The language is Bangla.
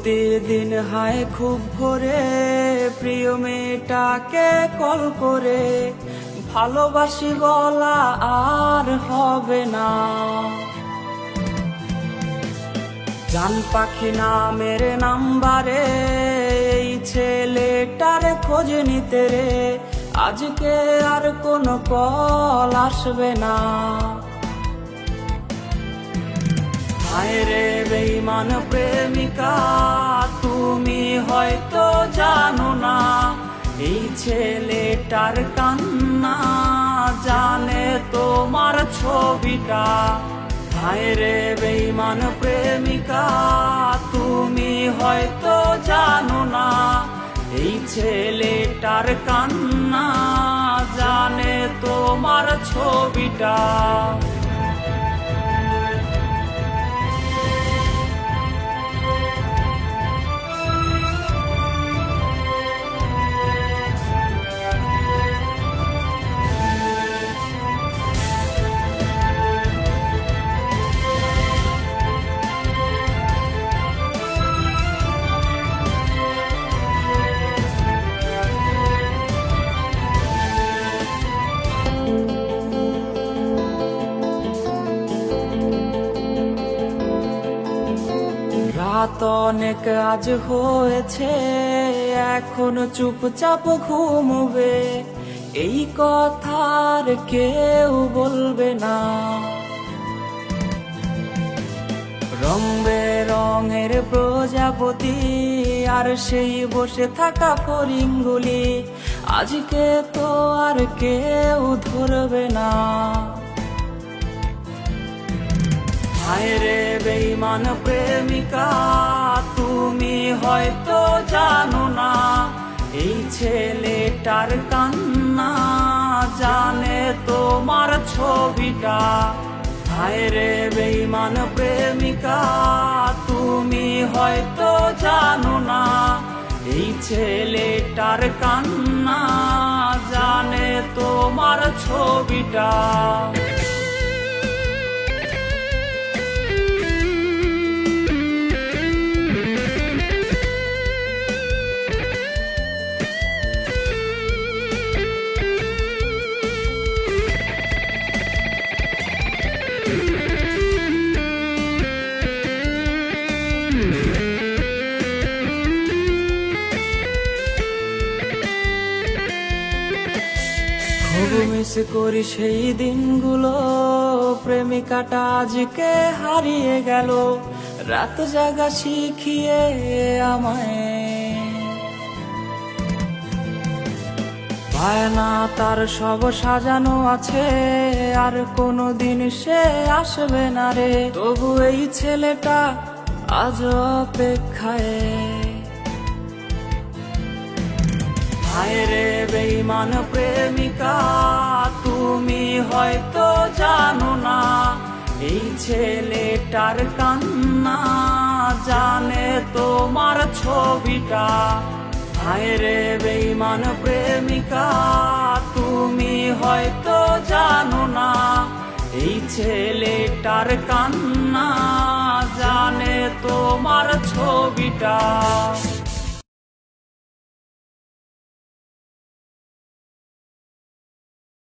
প্রতিদিন হায় খুব ভোরে প্রিয় মেয়েটাকে কল করে ভালোবাসি বলা আর হবে না। জান পাখি নামের নাম্বারে এই ছেলেটার খোঁজ নিতে রে আজকে আর কোনো কল আসবে না। হায় রে বেঈমান প্রেমিকা তুমি হয়তো জানো না এই ছেলেটার কান্না জানে তোমার ছবিটা। হায় রে বেঈমান প্রেমিকা তুমি হয়তো জানো না এই ছেলেটার কান্না জানে তোমার ছবিটা। রাত অনেক আজ হয়েছে এখন চুপচাপ ঘুমবে এই কথার কেউ বলবে না। রং বেরঙের প্রজাপতি আর সেই বসে থাকা ফড়িংগুলি আজকে তো আর কেউ ধরবে না। হায় রে বেঈমান প্রেমিকা তুমি হয়তো জানো না এই ছেলেটার কান্না জানে তোমার ছবিটা। হায় রে বেঈমান প্রেমিকা তুমি হয়তো জানো না এই ছেলেটার কান্না জানে তোমার ছবিটা। খুব মিস করি সেই দিনগুলো প্রেমিকাটা আজকে হারিয়ে গেল রাত জাগা শিখিয়ে আমায়। বায়না তার সব সাজানো আছে আর কোনোদিন সে আসবে না রে তবু এই ছেলেটা আজ অপেক্ষায়। হায় রে বেঈমান প্রেমিকা তুমি হয়তো জানো না এই ছেলেটার কান্না জানে তোমার ছবিটা। হায় রে বেঈমান প্রেমিকা তুমি হয়তো জানো না এই ছেলেটার কান্না জানে তোমার ছবিটা।